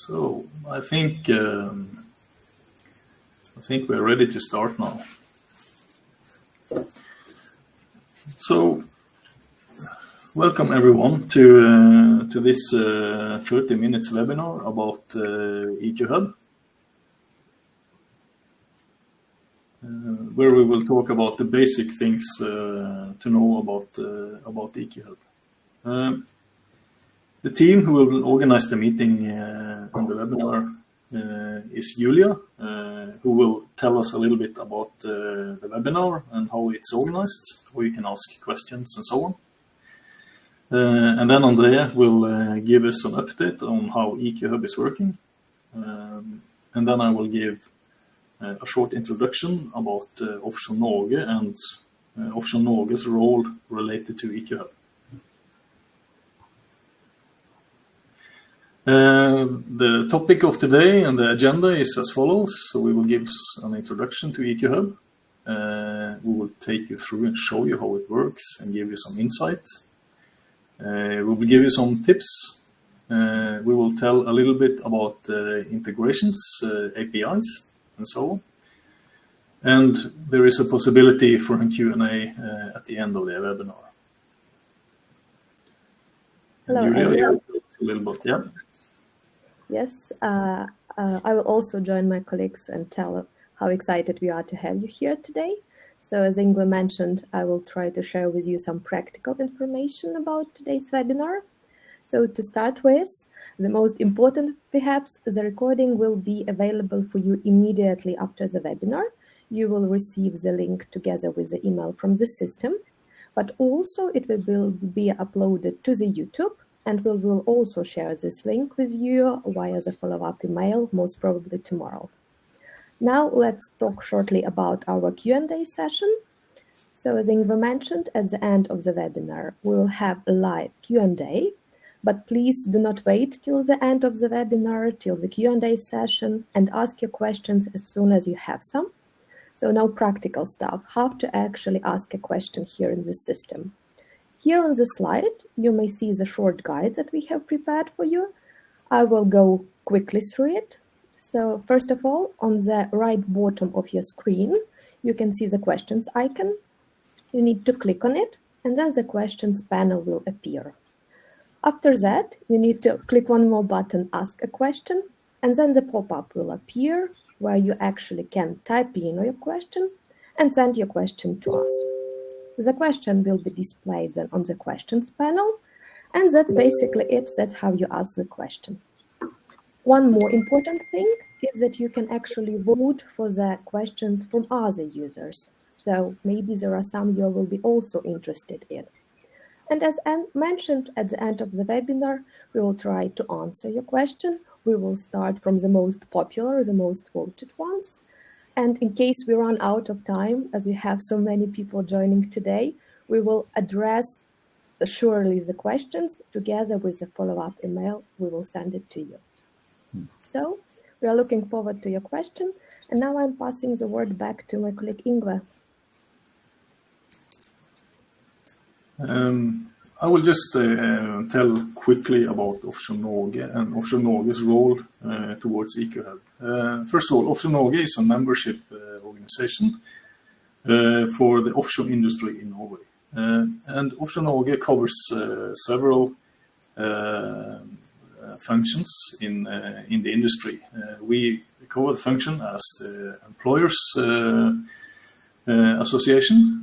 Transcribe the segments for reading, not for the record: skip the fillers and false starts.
So I think we're ready to start now. So welcome everyone to this 30 minutes webinar about EqHub, where we will talk about the basic things to know about EqHub. The team who will organize the meeting on the webinar is Julia, who will tell us a little bit about the webinar and how it's organized, how you can ask questions and so on. And then Andrea will give us an update on how EqHub is working. And then I will give a short introduction about Offshore Norge and Offshore Norge's role related to EqHub. The topic of today and the agenda is as follows. So we will give an introduction to EqHub. We will take you through and show you how it works and give you some insight. We will give you some tips. We will tell a little bit about integrations, APIs, and so on. And there is a possibility for a Q&A at the end of the webinar. Hello, Julia, a little bit, yeah. Yes, I will also join my colleagues and tell how excited we are to have you here today. So as Ingve mentioned, I will try to share with you some practical information about today's webinar. So to start with, the most important, perhaps, the recording will be available for you immediately after the webinar. You will receive the link together with the email from the system, but also it will be uploaded to the YouTube. And we will also share this link with you via the follow-up email, most probably tomorrow. Now let's talk shortly about our Q&A session. So as Ingve mentioned, at the end of the webinar, we will have a live Q&A, but please do not wait till the end of the webinar, till the Q&A session, and ask your questions as soon as you have some. So now practical stuff, how to actually ask a question here in the system. Here on the slide, you may see the short guide that we have prepared for you. I will go quickly through it. So first of all, on the right bottom of your screen, you can see the questions icon. You need to click on it, and then the questions panel will appear. After that, you need to click one more button, ask a question, and then the pop-up will appear where you actually can type in your question and send your question to us. The question will be displayed then on the questions panel, and that's basically it. That's how you ask the question. One more important thing is that you can actually vote for the questions from other users. So maybe there are some you will be also interested in. And as mentioned at the end of the webinar, we will try to answer your question. We will start from the most popular, the most voted ones. And in case we run out of time, as we have so many people joining today, we will address surely the questions together with the follow-up email. We will send it to you. So we are looking forward to your question. And now I'm passing the word back to my colleague Ingve. I will just tell quickly about Offshore Norge and Offshore Norge's role towards EqHub. First of all, Offshore Norge is a membership organization for the offshore industry in Norway. And Offshore Norge covers several functions in the industry. We cover the function as the employers association.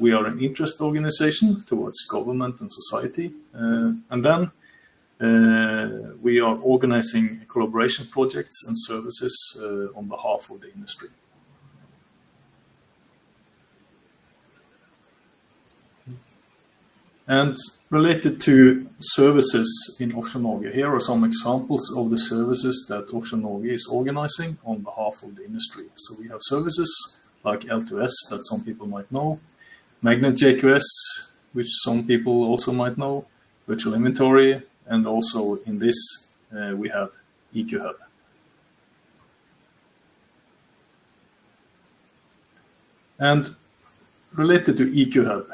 We are an interest organization towards government and society. And then we are organizing collaboration projects and services on behalf of the industry. And related to services in Offshore Norge, here are some examples of the services that Offshore Norge is organizing on behalf of the industry. So we have services like L2S that some people might know, Magnet JQS, which some people also might know, virtual inventory, and also in this we have EqHub. And related to EqHub,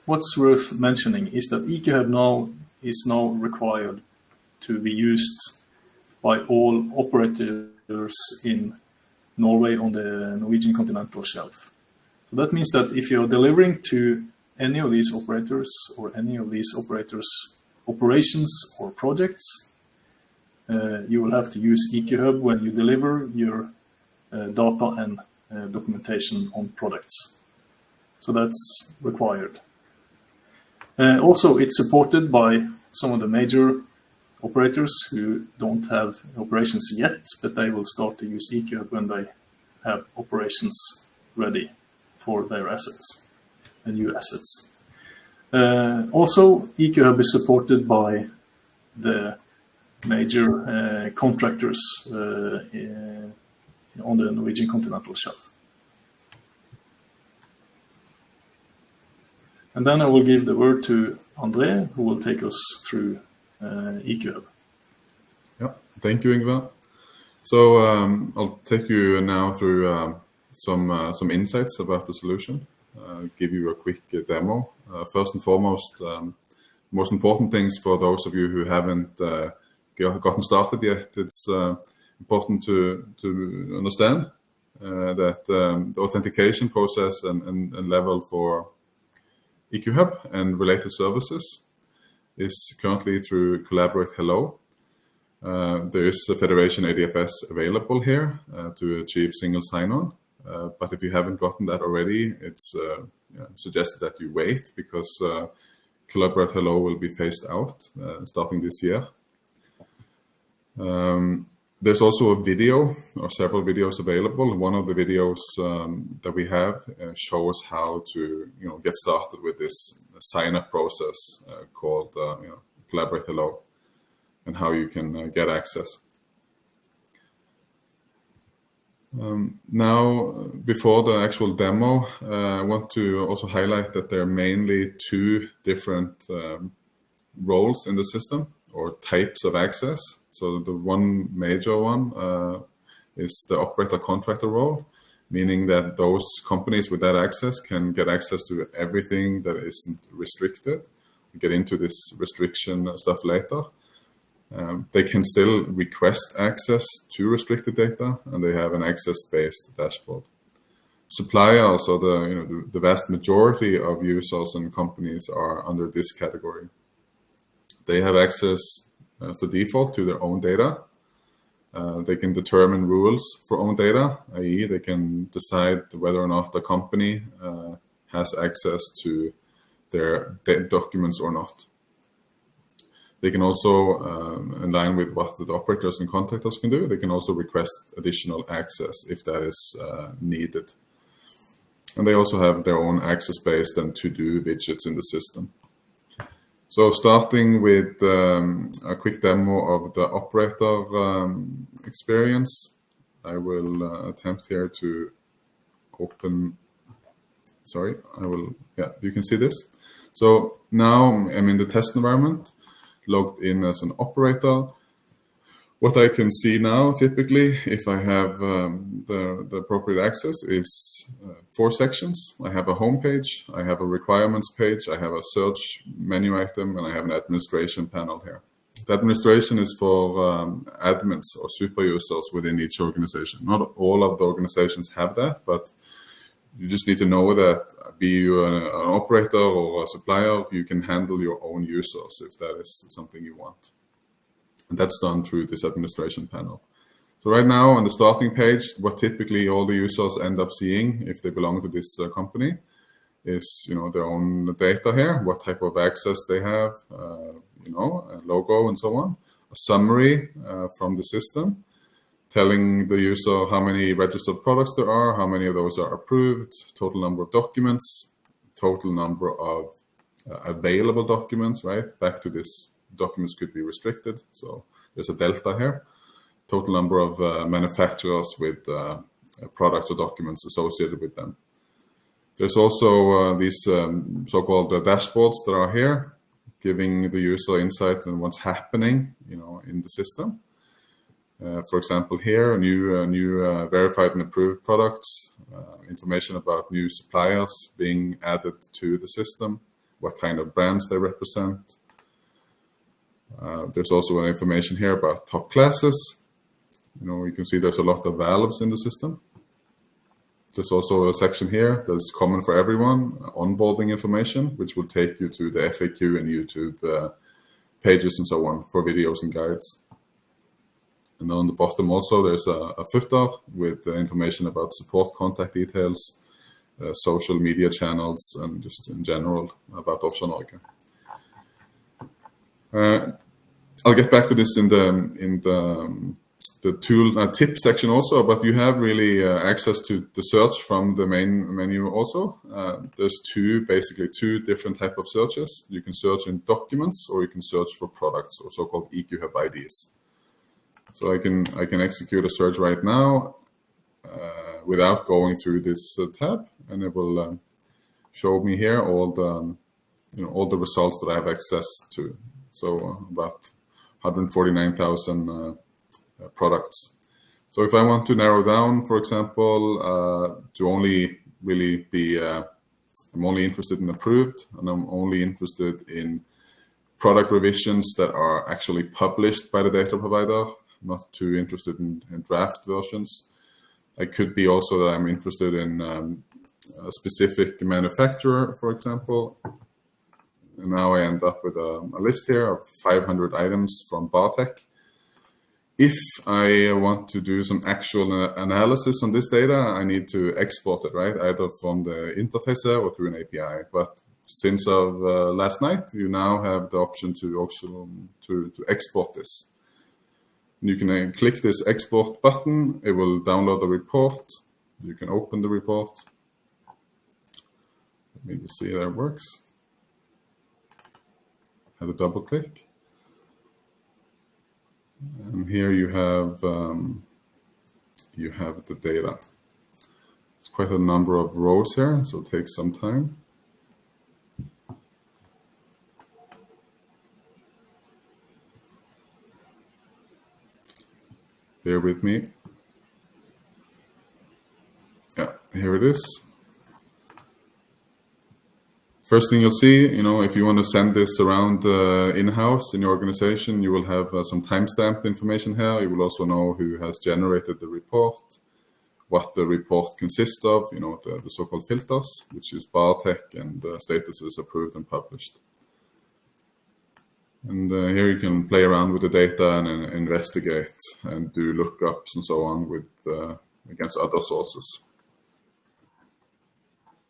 what's worth mentioning is that EqHub is now required to be used by all operators in Norway on the Norwegian continental shelf. So that means that if you're delivering to any of these operators or any of these operators' operations or projects, you will have to use EqHub when you deliver your data and documentation on products. So that's required. Also, it's supported by some of the major operators who don't have operations yet, but they will start to use EqHub when they have operations ready for their assets and new assets. Also, EqHub is supported by the major contractors on the Norwegian continental shelf. And then I will give the word to André, who will take us through EqHub. Yeah, thank you, Yngve. So I'll take you now through some insights about the solution. Give you a quick demo. First and foremost, most important things for those of you who haven't gotten started yet, it's important to understand that the authentication process and level for EqHub and related services is currently through Collaborate Hello. There is a Federation ADFS available here to achieve single sign-on. But if you haven't gotten that already, it's suggested that you wait because Collaborate Hello will be phased out starting this year. There's also a video or several videos available. One of the videos that we have shows how to get started with this sign-up process called Collaborate Hello and how you can get access. Now, before the actual demo, I want to also highlight that there are mainly two different roles in the system or types of access. So the one major one is the operator contractor role, meaning that those companies with that access can get access to everything that isn't restricted. We'll get into this restriction stuff later. They can still request access to restricted data, and they have an access-based dashboard. Suppliers, or the vast majority of users and companies, are under this category. They have access as a default to their own data. They can determine rules for own data, i.e. they can decide whether or not the company has access to their documents or not. They can also, in line with what the operators and contractors can do, they can also request additional access if that is needed. And they also have their own access-based and to-do widgets in the system. So starting with a quick demo of the operator experience, I will attempt here to open, you can see this. So now I'm in the test environment, logged in as an operator. What I can see now, typically, if I have the appropriate access, is 4 sections. I have a home page, I have a requirements page, I have a search menu item, and I have an administration panel here. The administration is for admins or super users within each organization. Not all of the organizations have that, but you just need to know that, be you an operator or a supplier, you can handle your own users if that is something you want. And that's done through this administration panel. So right now on the starting page, what typically all the users end up seeing if they belong to this company is, their own data here, what type of access they have, a logo and so on, a summary from the system, telling the user how many registered products there are, how many of those are approved, total number of documents, total number of available documents, right? Back to this, documents could be restricted, so there's a delta here. Total number of manufacturers with products or documents associated with them. There's also these so-called dashboards that are here, giving the user insight on what's happening, in the system. For example, here, new verified and approved products, information about new suppliers being added to the system, what kind of brands they represent. There's also information here about top classes. You can see there's a lot of valves in the system. There's also a section here that's common for everyone, onboarding information, which will take you to the FAQ and YouTube pages and so on for videos and guides. And on the bottom also, there's a footer with information about support contact details, social media channels, and just in general about Offshore Norge. I'll get back to this in the tool tip section also, but you have really access to the search from the main menu also. There's basically two different type of searches. You can search in documents, or you can search for products, or so-called EqHub IDs. So I can execute a search right now without going through this tab, and it will show me here all the results that I have access to. So about 149,000 products. So if I want to narrow down, for example, to only really be, I'm only interested in approved, and I'm only interested in product revisions that are actually published by the data provider, not too interested in draft versions. I could be also that I'm interested in a specific manufacturer, for example. And now I end up with a list here of 500 items from Bartek. If I want to do some actual analysis on this data, I need to export it, right? Either from the interface or through an API. But since of last night, you now have the option to export this. You can click this export button. It will download the report. You can open the report. Let me just see that it works. Have a double click. And here you have the data. It's quite a number of rows here, so it takes some time. Bear with me. Yeah, here it is. First thing you'll see, if you want to send this around in-house in your organization, you will have some timestamp information here. You will also know who has generated the report, what the report consists of, the so-called filters, which is Bartek, and the status is approved and published. And here you can play around with the data and investigate and do lookups and so on with against other sources.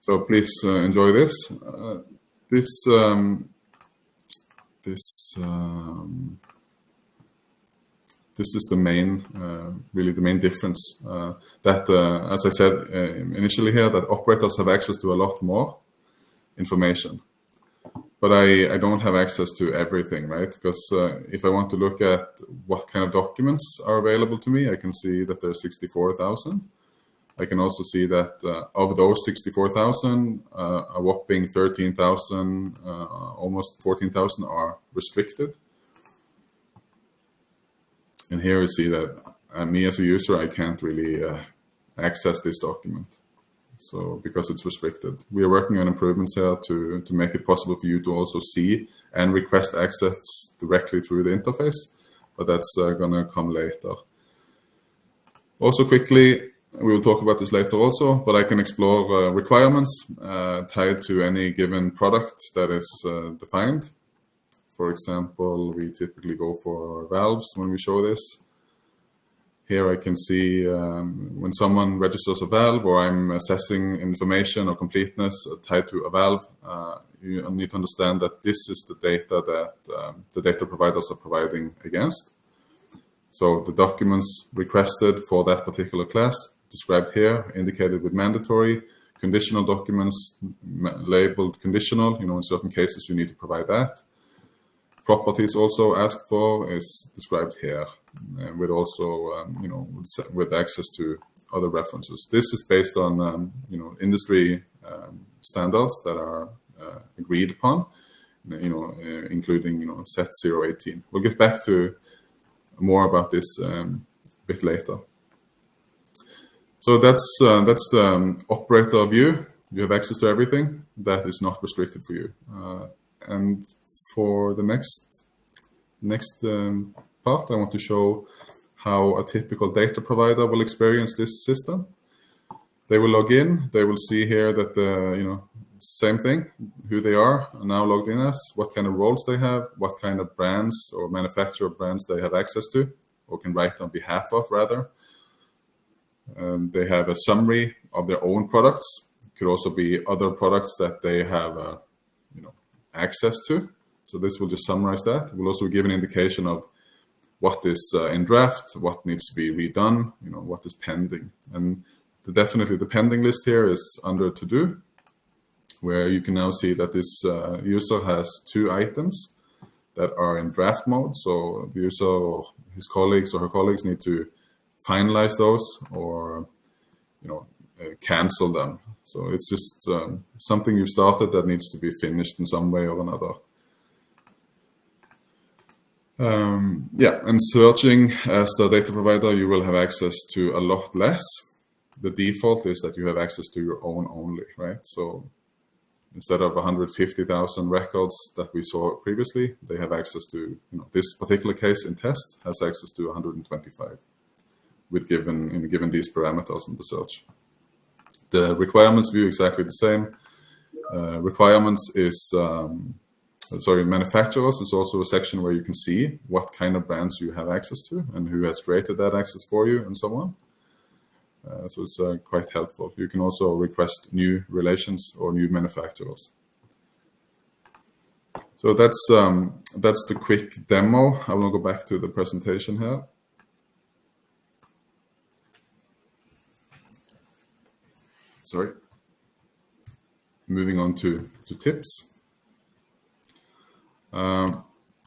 So please enjoy this. This is the main, really the main difference. That, as I said initially here, that operators have access to a lot more information. But I don't have access to everything, right? Because if I want to look at what kind of documents are available to me, I can see that there's 64,000. I can also see that of those 64,000, a whopping 13,000, almost 14,000 are restricted. And here we see that me as a user, I can't really access this document. So because it's restricted. We are working on improvements here to make it possible for you to also see and request access directly through the interface, but that's going to come later. Also quickly, we will talk about this later also, but I can explore requirements tied to any given product that is defined. For example, we typically go for valves when we show this. Here I can see when someone registers a valve, or I'm assessing information or completeness tied to a valve, you need to understand that this is the data that the data providers are providing against. So the documents requested for that particular class, described here, indicated with mandatory, conditional documents labeled conditional, in certain cases you need to provide that. Properties also asked for is described here, with also, with access to other references. This is based on, industry standards that are agreed upon, including, set 018. We'll get back to more about this a bit later. So that's the operator view. You have access to everything that is not restricted for you. And for the next next part, I want to show how a typical data provider will experience this system. They will log in. They will see here that same thing, who they are now logged in as, what kind of roles they have, what kind of brands or manufacturer brands they have access to, or can write on behalf of rather. They have a summary of their own products. It could also be other products that they have access to. So this will just summarize that. It will also give an indication of what is in draft, what needs to be redone, what is pending. And definitely the pending list here is under to do, where you can now see that this user has 2 items that are in draft mode. So the user or his colleagues or her colleagues need to finalize those or cancel them. So it's just something you started that needs to be finished in some way or another. And searching as the data provider, you will have access to a lot less. The default is that you have access to your own only, right? So instead of 150,000 records that we saw previously, they have access to, this particular case in test has access to 125 given these parameters in the search. The requirements view exactly the same. Requirements is, manufacturers is also a section where you can see what kind of brands you have access to and who has created that access for you and so on. So it's quite helpful. You can also request new relations or new manufacturers. So that's the quick demo. I will go back to the presentation here. Sorry. Moving on to tips.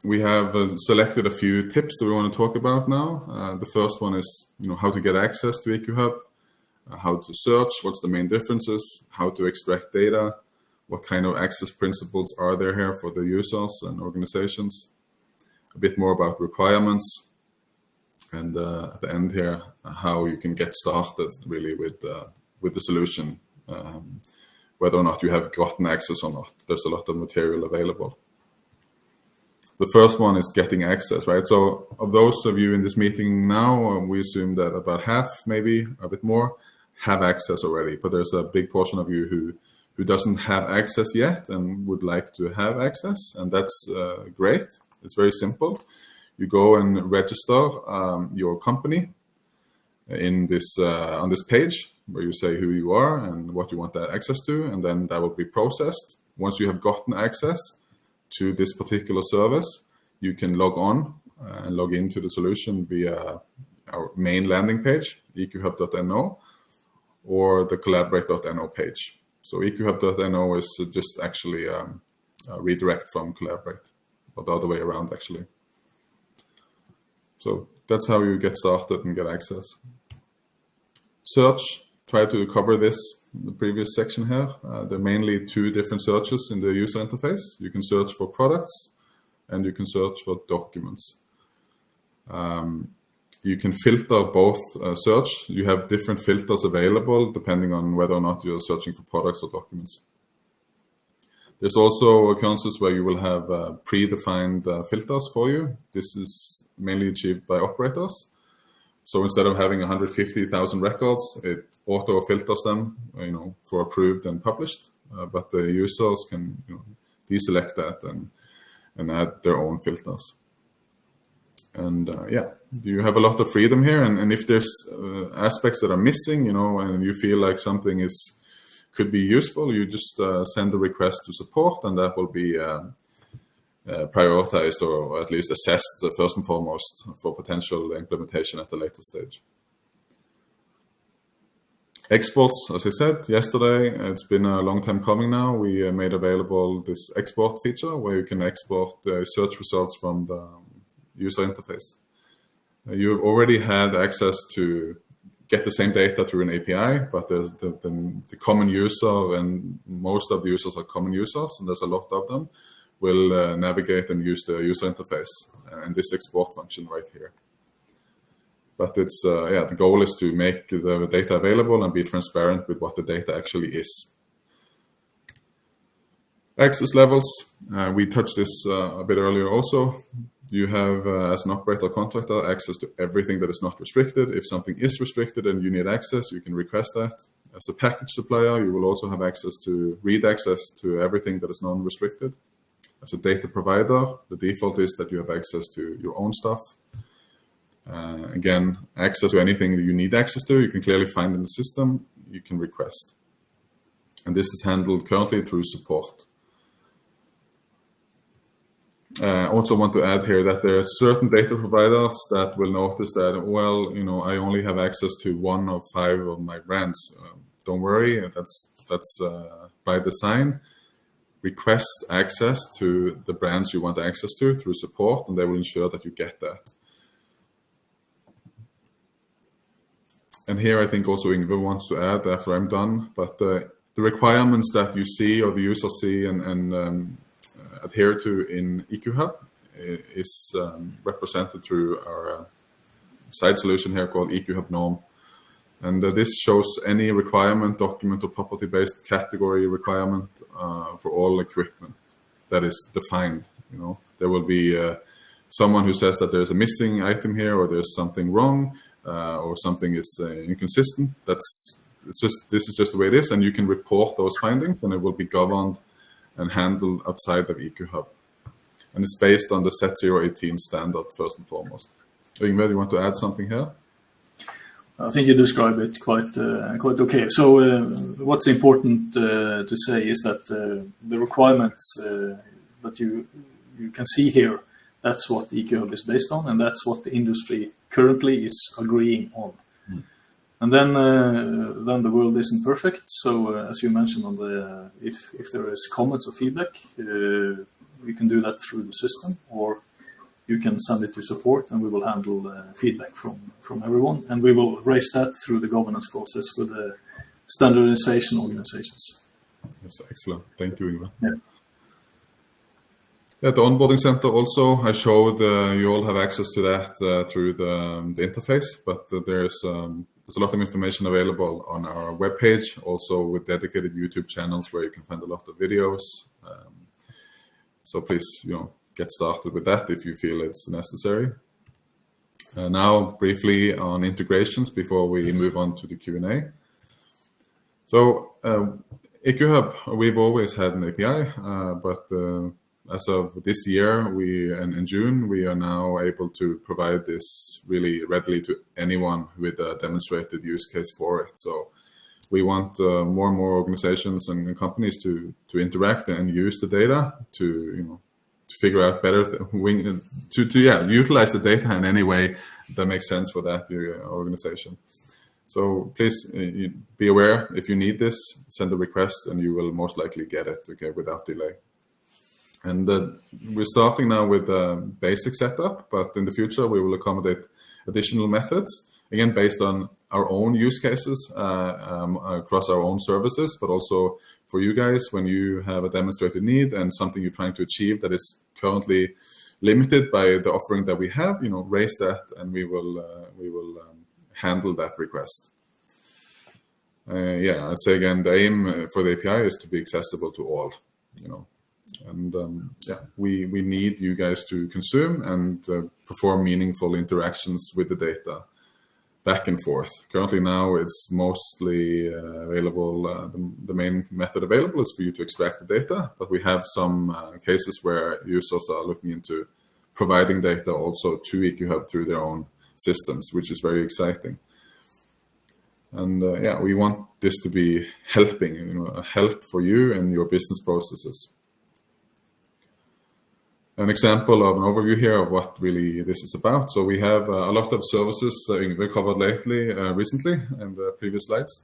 We have selected a few tips that we want to talk about now. The first one is, how to get access to EqHub, how to search, what's the main differences, how to extract data, what kind of access principles are there here for the users and organizations, a bit more about requirements, and at the end here, how you can get started really with the solution, whether or not you have gotten access or not. There's a lot of material available. The first one is getting access, right? So of those of you in this meeting now, we assume that about half, maybe a bit more, have access already. But there's a big portion of you who doesn't have access yet and would like to have access. And that's great. It's very simple. You go and register your company in this on this page where you say who you are and what you want that access to. And then that will be processed. Once you have gotten access to this particular service, you can log on and log into the solution via our main landing page, eqhub.no, or the collaborate.no page. So eqhub.no is just actually a redirect from Collaborate, or the other way around actually. So that's how you get started and get access. Search, try to cover this in the previous section here. There are mainly 2 different searches in the user interface. You can search for products and you can search for documents. You can filter both search. You have different filters available depending on whether or not you're searching for products or documents. There's also occurrences where you will have predefined filters for you. This is mainly achieved by operators. So instead of having 150,000 records, it auto filters them, for approved and published. But the users can deselect that and add their own filters. And you have a lot of freedom here. And if there's aspects that are missing, and you feel like something could be useful, you just send a request to support, and that will be prioritized or at least assessed first and foremost for potential implementation at a later stage. Exports, as I said yesterday, it's been a long time coming now. We made available this export feature where you can export the search results from the user interface. You've already had access to get the same data through an API, but there's the common user, and most of the users are common users, and there's a lot of them, will navigate and use the user interface and this export function right here. But it's the goal is to make the data available and be transparent with what the data actually is. Access levels, we touched this a bit earlier also. you have, as an operator contractor, access to everything that is not restricted. If something is restricted and you need access, you can request that. As a package supplier, you will also have access to read access to everything that is non-restricted. As a data provider, the default is that you have access to your own stuff. Again, access to anything that you need access to, you can clearly find in the system, you can request. And this is handled currently through support. I also want to add here that there are certain data providers that will notice that, well, I only have access to 1 of 5 of my brands. Don't worry, that's by design. Request access to the brands you want access to through support, and they will ensure that you get that. And here I think also Yngve wants to add after I'm done, but the requirements that you see or the user see and adhere to in EqHub is represented through our side solution here called EqHub Norm. And this shows any requirement, document or property-based category requirement for all equipment that is defined. There will be someone who says that there's a missing item here, or there's something wrong, or something is inconsistent. This is just the way it is, and you can report those findings, and it will be governed and handled outside of EqHub. And it's based on the Set 018 standard first and foremost. Yngve, do you want to add something here? I think you describe it quite okay. So what's important to say is that the requirements that you can see here, that's what EqHub is based on, and that's what the industry currently is agreeing on. And then the world isn't perfect. So as you mentioned, if there is comments or feedback, we can do that through the system, or you can send it to support, and we will handle feedback from everyone, and we will raise that through the governance process with the standardization organizations. That's excellent. Thank you, Yngve. Yeah. At the onboarding center also, I showed you all have access to that through the interface, but there's a lot of information available on our webpage, also with dedicated YouTube channels where you can find a lot of videos. So please, get started with that if you feel it's necessary. Now, briefly on integrations before we move on to the Q&A. So, EqHub, we've always had an API, but as of this year, in June, we are now able to provide this really readily to anyone with a demonstrated use case for it. So we want more and more organizations and companies to interact and use the data to figure out better to utilize the data in any way that makes sense for that organization. So please be aware, if you need this, send a request and you will most likely get it, without delay. And we're starting now with a basic setup, but in the future we will accommodate additional methods, again based on our own use cases across our own services, but also for you guys when you have a demonstrated need and something you're trying to achieve that is currently limited by the offering that we have, raise that and we will handle that request. I'd say again, the aim for the API is to be accessible to all, And we need you guys to consume and perform meaningful interactions with the data back and forth. Currently now it's mostly available, the main method available is for you to extract the data, but we have some cases where users are looking into providing data also to EqHub through their own systems, which is very exciting. And we want this to be helping, a help for you and your business processes. An example of an overview here of what really this is about. So we have a lot of services Yngve covered recently in the previous slides.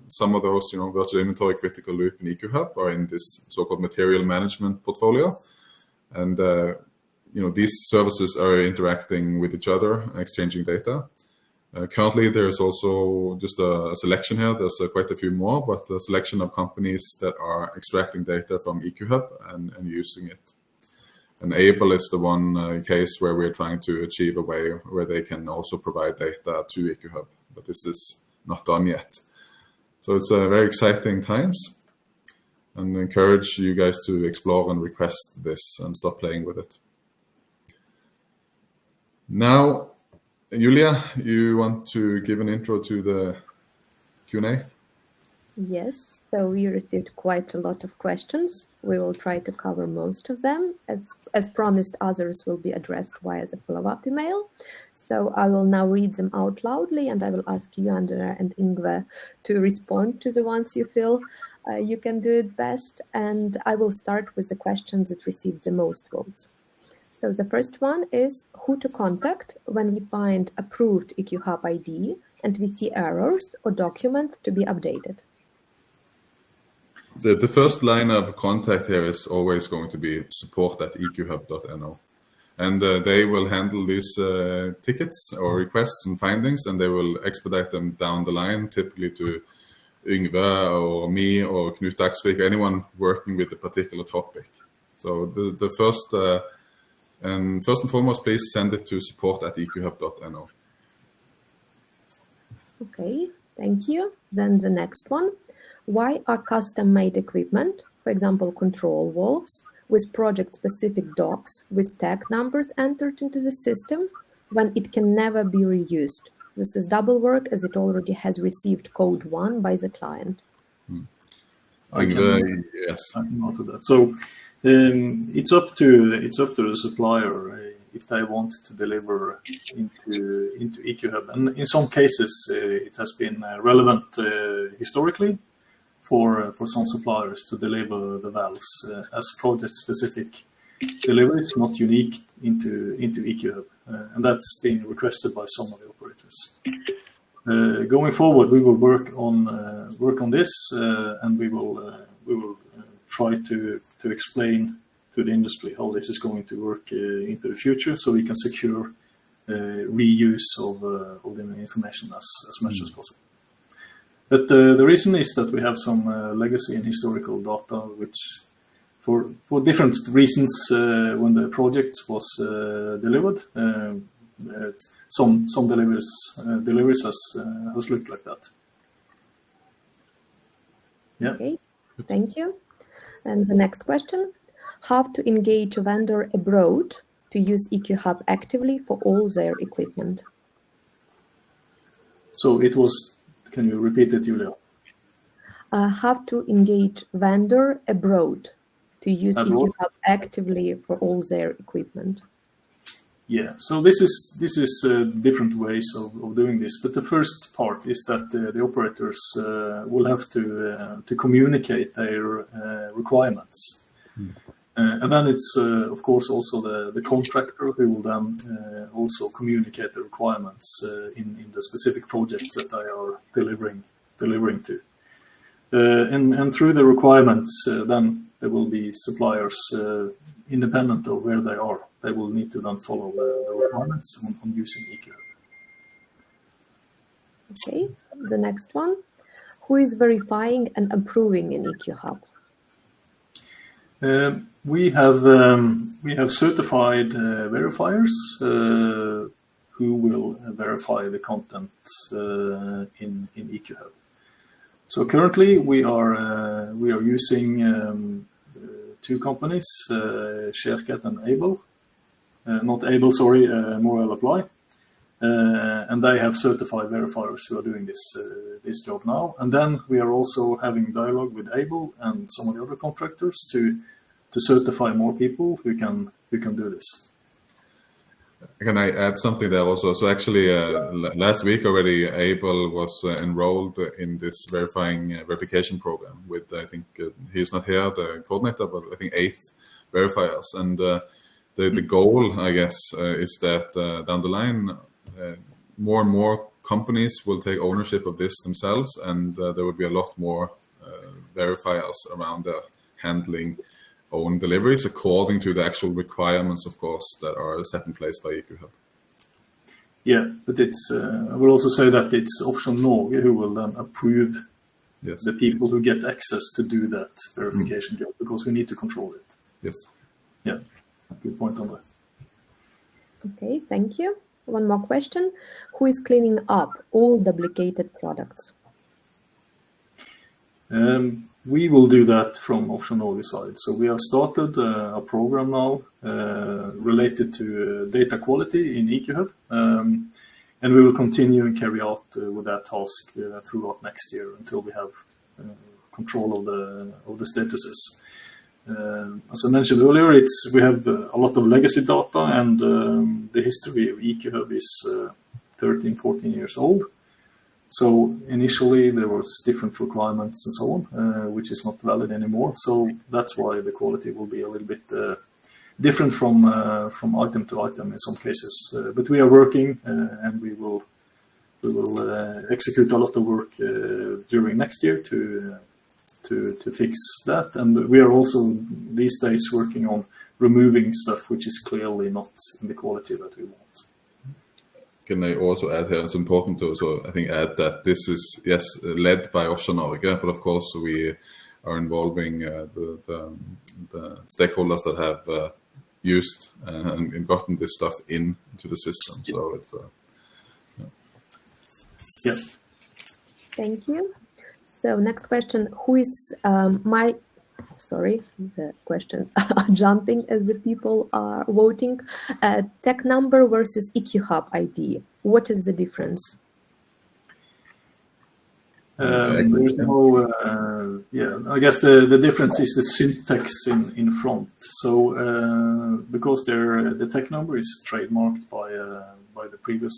Some of those, virtual inventory, critical loop, and EqHub are in this so-called material management portfolio. And these services are interacting with each other, exchanging data. Currently, there's also just a selection here. There's quite a few more, but a selection of companies that are extracting data from EqHub and using it. And Able is the one case where we're trying to achieve a way where they can also provide data to EqHub, but this is not done yet. So it's very exciting times, and encourage you guys to explore and request this and stop playing with it. Now, Julia, you want to give an intro to the Q&A? Yes, so we received quite a lot of questions. We will try to cover most of them. As promised, others will be addressed via the follow-up email. So I will now read them out loudly, and I will ask you, Andrea and Ingve, to respond to the ones you feel you can do it best. And I will start with the questions that received the most votes. So the first one is who to contact when we find approved EqHub ID and we see errors or documents to be updated. The first line of contact here is always going to be support@eqhub.no. And they will handle these tickets or requests and findings, and they will expedite them down the line, typically to Yngve or me or Knut Dagsvik, anyone working with a particular topic. So the first and foremost, please send it to support@eqhub.no. Okay, thank you. Then the next one. Why are custom-made equipment, for example, control valves, with project-specific docs with tag numbers entered into the system when it can never be reused? This is double work as it already has received code 1 by the client. I can answer that. So it's up to the supplier if they want to deliver into EqHub, and in some cases it has been relevant historically for some suppliers to deliver the valves as project-specific deliveries, not unique into EqHub, and that's been requested by some of the operators. Going forward, we will work on this, and we will try to explain to the industry how this is going to work into the future, so we can secure reuse of the information as much as possible. But the reason is that we have some legacy and historical data, which for different reasons, when the project was delivered, some deliveries has looked like that. Yeah. Okay, thank you. And the next question: how to engage a vendor abroad to use EqHub actively for all their equipment? So it was. Can you repeat it, Julia? How to engage vendor abroad to use EqHub actively for all their equipment? Yeah, so this is different ways of doing this. But the first part is that the operators will have to communicate their requirements. And then it's, of course, also the contractor who will then also communicate the requirements in the specific projects that they are delivering to. And through the requirements, then there will be suppliers independent of where they are. They will need to then follow the requirements on using EqHub. Okay, the next one. Who is verifying and approving in EqHub? We have certified verifiers who will verify the content in EqHub. So currently we are using two companies, ShareCat and Able. Not Able, sorry, Morel Apply. And they have certified verifiers who are doing this job now. And then we are also having dialogue with Able and some of the other contractors to certify more people who can do this. Can I add something there also? So actually, last week already, Able was enrolled in this verification program with, I think, he's not here, the coordinator, but I think 8 verifiers. And the goal, I guess, is that down the line, more and more companies will take ownership of this themselves, and there will be a lot more verifiers around there handling own deliveries according to the actual requirements, of course, that are set in place by EqHub. Yeah, but it's. I will also say that it's Offshore Norge who will then approve the people who get access to do that verification job, because we need to control it. Yes. Yeah, good point on that. Okay, thank you. One more question. Who is cleaning up all duplicated products? We will do that from Offshore Norway side. So we have started a program now related to data quality in EqHub, and we will continue and carry out with that task throughout next year until we have control of the statuses. As I mentioned earlier, we have a lot of legacy data, and the history of EqHub is 13, 14 years old. So initially there was different requirements and so on, which is not valid anymore. So that's why the quality will be a little bit different from item to item in some cases. But we are working, and we will execute a lot of work during next year to fix that. And we are also these days working on removing stuff which is clearly not in the quality that we want. Can I also add here, it's important to also, I think, add that this is, yes, led by Offshore Norway, but of course we are involving the stakeholders that have used and gotten this stuff into the system. So it's, yeah. Thank you. So next question, who is sorry, the questions are jumping as the people are voting. Tech number versus EqHub ID. What is the difference? There's no, yeah, I guess the difference is the syntax in front. So because the tech number is trademarked by the previous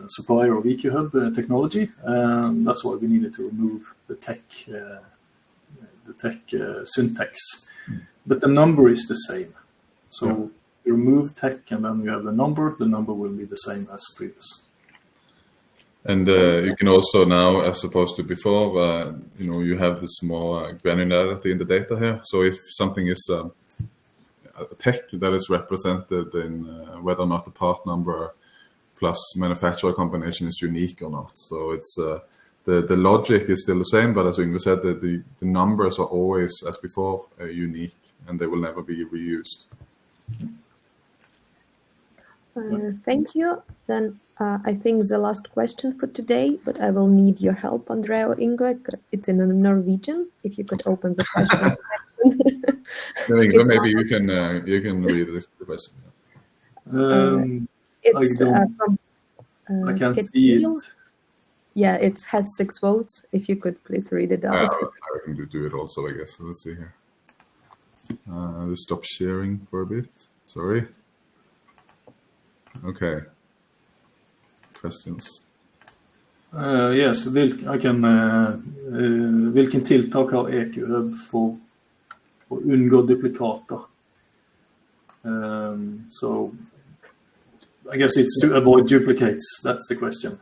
supplier of EqHub technology, that's why we needed to remove the tech syntax. But the number is the same. So you remove tech and then you have the number will be the same as previous. And you can also now, as opposed to before, you have this more granularity in the data here. So if something is a tech that is represented in whether or not the part number plus manufacturer combination is unique or not. So it's the logic is still the same, but as Yngve said, the numbers are always, as before, unique, and they will never be reused. Thank you. Then I think the last question for today, but I will need your help, Andrea or Yngve. It's in Norwegian. If you could open the question. Yngve, maybe you can read the question. It's from I can't see it. Yeah, it has 6 votes. If you could please read it out. I can do it also, I guess. Let's see here. I'll stop sharing for a bit. Sorry. Okay. Questions? Yes, hvilken tiltak har EqHub for å unngå duplikater? So I guess it's to avoid duplicates. That's the question.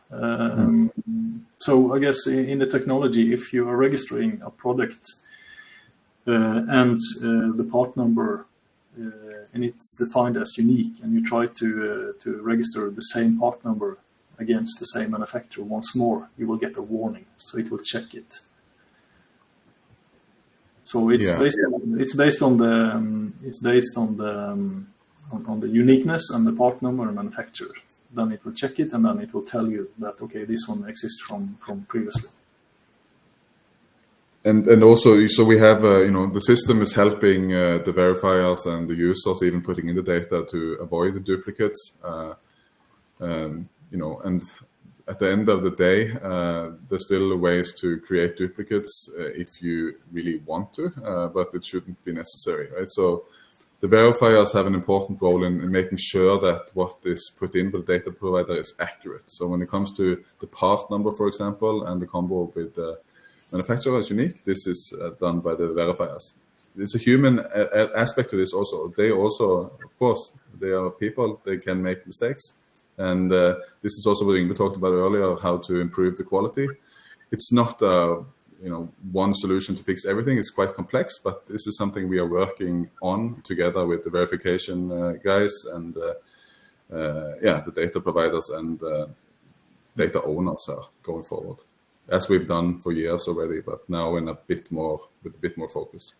So I guess in the technology, if you are registering a product and the part number and it's defined as unique, and you try to register the same part number against the same manufacturer once more, you will get a warning. So it will check it. So it's based on the uniqueness and the part number and manufacturer. Then it will check it, and then it will tell you that okay, this one exists from previously. And also, so we have, the system is helping the verifiers and the users even putting in the data to avoid the duplicates. And at the end of the day, there's still ways to create duplicates if you really want to, but it shouldn't be necessary, right? So the verifiers have an important role in making sure that what is put in by the data provider is accurate. So when it comes to the part number, for example, and the combo with the manufacturer is unique, this is done by the verifiers. There's a human aspect to this also. They also, of course, they are people, they can make mistakes. And this is also what Yngve talked about earlier, how to improve the quality. It's not one solution to fix everything. It's quite complex, but this is something we are working on together with the verification guys and the data providers and data owners are going forward, as we've done for years already, but now in with a bit more focus.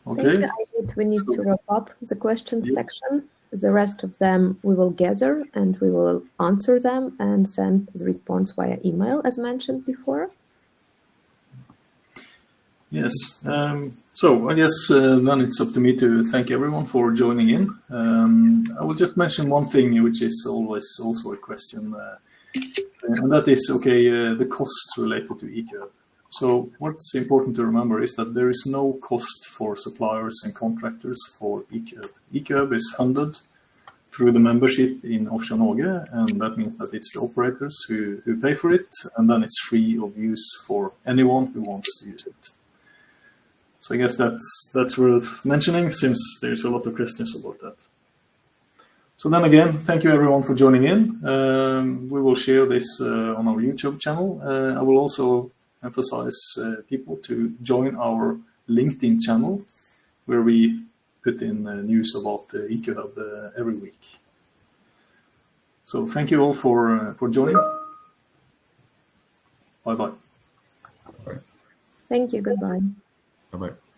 Okay. Thank you. I think we need to wrap up the question section. The rest of them we will gather and we will answer them and send the response via email, as mentioned before. Yes. So I guess then it's up to me to thank everyone for joining in. I will just mention one thing, which is always also a question, and that is, the costs related to EqHub. So what's important to remember is that there is no cost for suppliers and contractors for EqHub. EqHub is funded through the membership in Offshore Norge, and that means that it's the operators who pay for it, and then it's free of use for anyone who wants to use it. So I guess that's worth mentioning, since there's a lot of questions about that. So then again, thank you everyone for joining in. We will share this on our YouTube channel. I will also emphasize people to join our LinkedIn channel, where we put in news about EqHub every week. So thank you all for joining. Bye-bye. Bye. Thank you. Goodbye. Bye-bye.